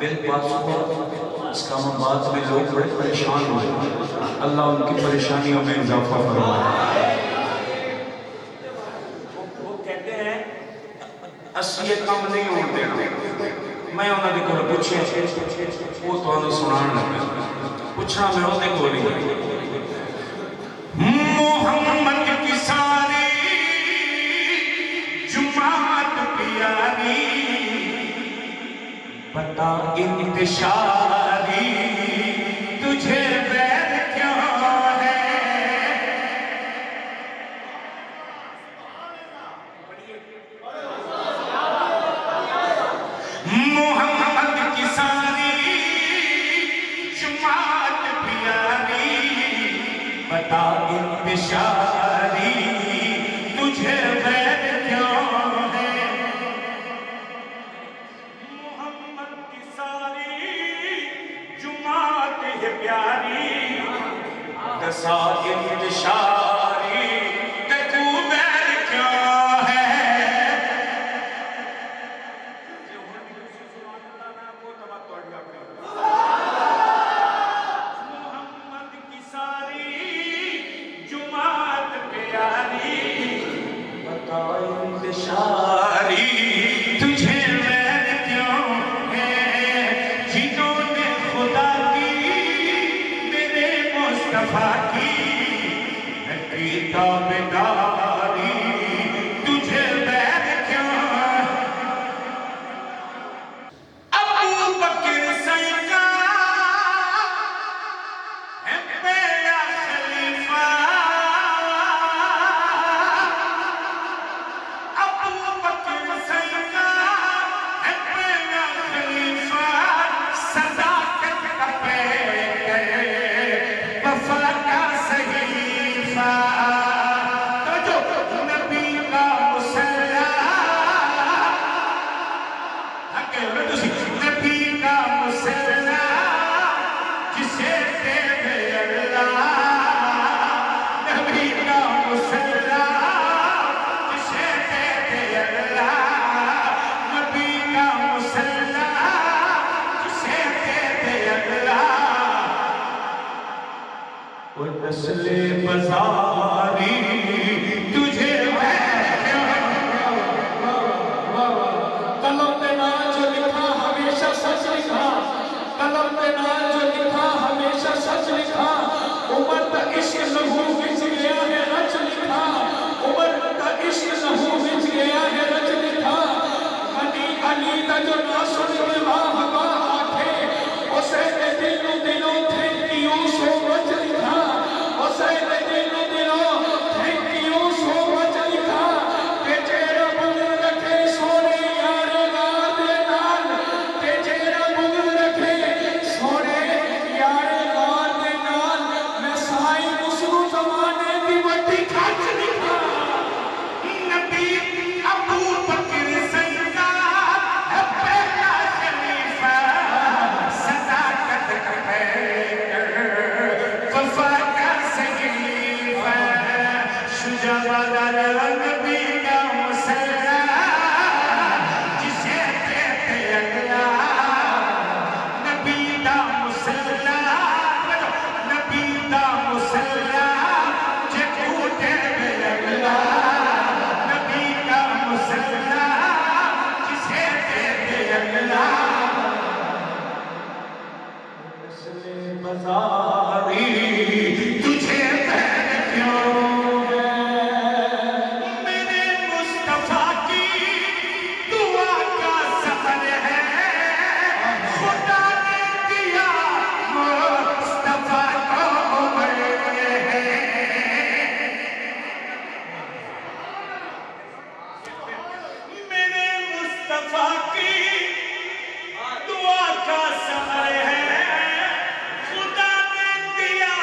بل پاس ہوا، اس کا بعد میں لوگ بڑے پریشان ہوئے، اللہ ان کی پریشانیوں میں اضافہ فرمائے۔ وہ کہتے ہیں اسی یہ کام نہیں ہونے دینا۔ میں انہوں نے کو پوچھے وہ تو انہوں سنان لگا پوچھنا میں انہوں نے کو نہیں محمد کی ساری جماعت پیاری بتا انتشاری تجھے بیر کیوں ہے؟ محمد کی ساری جماعت پیاری بتا انتشاری تجھے بیر کیوں ہے؟ محمد کی ساری جماعت ہے پیاری دسا انتشاری تجھے بیر کیوں ہے؟ محمد کی ساری جماعت پیاری بتا انتشاری تجھے بیر کیوں ہے؟ جنہوں نے خدا کی میرے مصطفیٰ کی تابعداری تجھے بیر کیوں ہے؟ ابو بکر سرکار ہے پہلا خلیفہ، ابو بکر سرکار ہے پہلا خلیفہ، صداقت کا پیکر وفا کا صحیفہ، تو جو نبی کا مسلح نبی کا مسلح جسے دے دے اللہ، نبی کا مسلح جسے دے دے اللہ، نبی کا مسلح جسے دے دے اللہ، وہ نسل بزاری تجھے بیر کیوں ہے؟ قلم پہ نہ جو لکھا ہمیشہ سچ لکھا، قلم پہ نہ جو لکھا ہمیشہ سچ لکھا، عمر تا عشق لہو وچ گیا ہے رچ لکھا، عمر تا عشق لہو وچ گیا ہے رچ لکھا، علی دا جو نہ سن میں واہ واہ آکھے اسے دلوں دلوں تھینک یو سو مچ لکھا، اسے دلوں دلوں تھینک یو سو مچ لکھا، کہ جیڑا بغل رکھے سونے یار غار دے نال، کہ جیڑا بغل رکھے سونے یار غار دے نال، میں سائی مسلو زمانے دی وڈی کھچ لکھا، نبی ابو بکر سرکار ہے پہلا خلیفہ، صداقت کا پیکر وفا کا صحیفہ، شجاع بدر نبی کا مسلح جسے دیتے اللہ، نبی دا مسلح نبی دا مسلح جے ٹوٹے دے اللہ، نبی کا مسلح جسے دیتے اللہ، نسل بزاری تجھے بیر کیوں ہے؟ میرے مصطفیٰ کی دعا کا سفر ہے، خدا نے دیا مصطفیٰ کو عمر ہے، میرے مصطفیٰ کی دعا کا سفر ہے، خدا نے دیا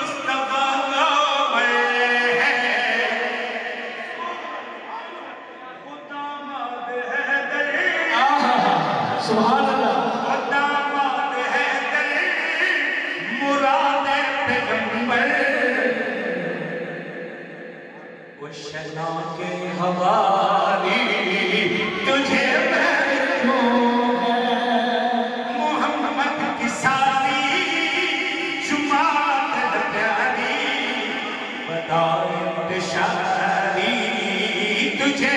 مصطفیٰ کو عمر ہے، خدا ماد ہے در سبحان اللہ، خدا ماد ہے در مراد پیغمبر، وہ شنا کے حوالی تجھے بیر کیوں ہے؟ شادی تجھے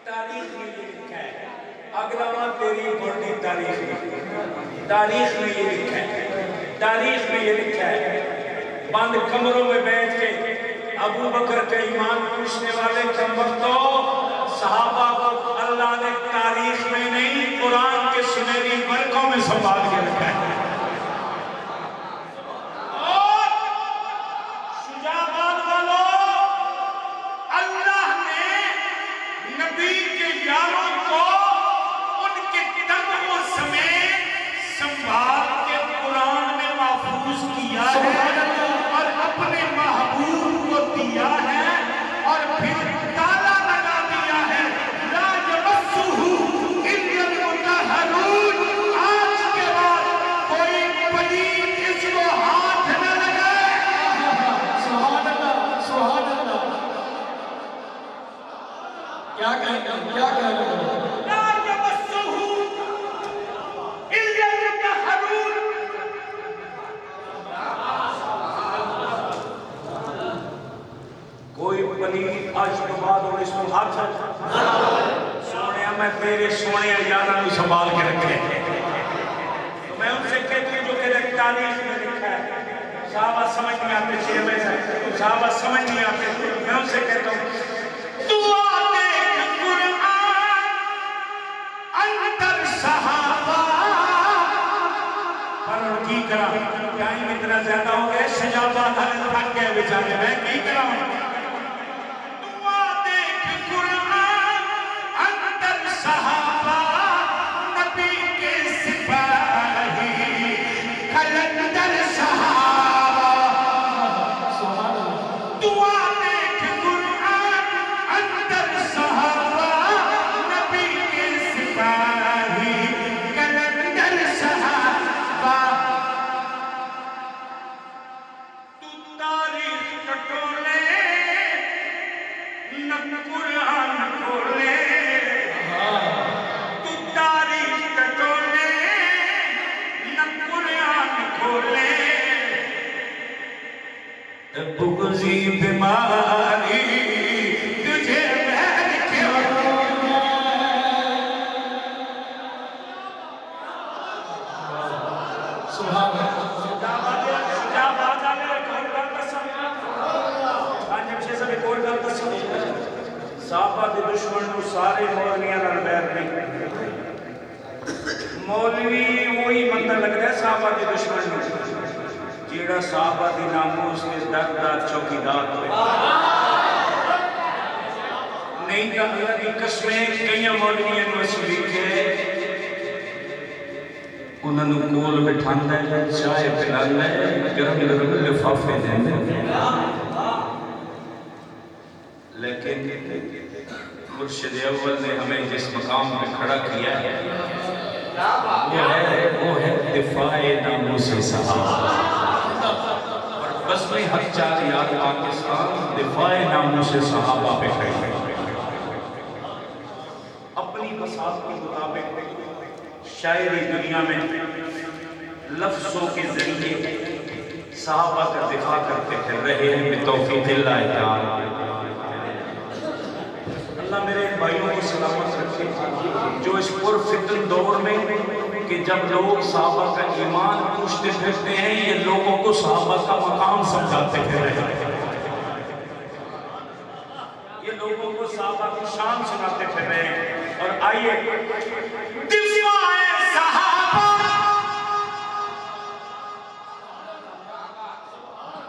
تاریخ میں یہ لکھا ہے، اگلا تیری بڑی تاریخ میں، تاریخ میں یہ لکھا ہے، تاریخ میں یہ لکھا ہے، بند کمروں میں بیٹھ کے ابو بکر کا ایمان پوچھنے والے کمبر تو صحابہ کو اللہ نے تاریخ میں نہیں قرآن کے سنہری برقوں میں سنبھال کے رکھا ہے۔ اور شجاع آباد والوں، اللہ نے نبی کے یاروں کو ان کے تنوں سمیت سنبھال کے قرآن میں محفوظ کیا ہے اور اپنے محبوب کو دیا ہے اور پھر تالا لگا دیا ہے، لا یمسہ الا المطہرون، آج کے بعد کوئی پلید اس کو ہاتھ نہ لگائے۔ سبحان اللہ، سبحان اللہ، کیا کہنا ہے، کیا کہنا ہے؟ لا یمسہ الا المطہرون، کوئی پلید آج کے بعد اور اس کو ہاتھ سونے میں تیرے سونے یارہ میں سنبھال کے رکھے، تو میں ان سے کہتی ہوں جو تیرے تاریخ میں لکھا ہے، صحابہ سمجھ نہیں آتے چیئے میں سے، صحابہ سمجھ نہیں آتے، میں ان سے کہتا ہوں دعا دیکھ قرآن اندر صحابہ، پر اور کی کرا ٹائم اتنا زیادہ ہو گئے، شجاع آباد تھک گئے بیچارے، میں کی کرا دعا دیکھ قرآن اندر صحابہ، نبی کے سپاہی کلندر صحابہ، دعا دیکھ قرآن اندر صحابہ، نبی کے سپاہی کلندر صحابہ، تو تاریخ کٹولے نہ قرآن کھولے، تو تاریخ کٹولے نہ قرآن کھولے، بغضی بیماری تجھے بہر کے سبحان اللہ، صحابہ دے دشمن کو سارے مولویاں نال بیعت نہیں، مولوی وہی مندر لگ رہا ہے صحابہ دے دشمن کو جیڑا صحابہ دی ناموس کے دردار چوکیدار ہوئے، نہیں تو اللہ کی قسمیں کئی مولویاں کو اصلی کے انہوں نے کول بٹھانا ہے، چائے پلانا ہے، گرم گرم لفافے دینے، لیکن مرشد اول نے ہمیں جس مقام پہ کھڑا کیا ہے وہ ہے دفاع ناموس صحابہ، اور بس میں حق چار یاد پاکستان دفاع ناموس صحابہ پہ کھڑے ہیں، اپنی بساط کے مطابق شاعری دنیا میں لفظوں کے ذریعے صحابہ کا دفاع کرتے پھر رہے ہیں بتوفیق اللہ تعالی۔ اللہ میرے بھائیوں کو سلامت رکھے جو اس پرفتن دور میں کہ جب لوگ صحابہ کا ایمان پوچھتے پھرتے ہیں، یہ لوگوں کو صحابہ کا مقام سمجھاتے پھر رہے ہیں، یہ لوگوں کو صحابہ کی شان سناتے پھر رہے ہیں، اور آئیے دفاع صحابہ،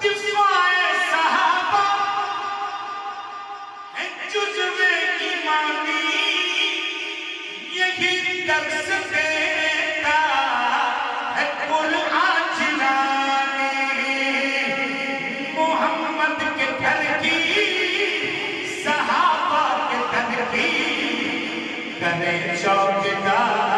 دفاع صحابہ ہے جزو ایمانی، یہی درس دیتا ہے قرآن جلانی، محمد کے گھر کی صحابہ کے گھر کی کرے چوکیدار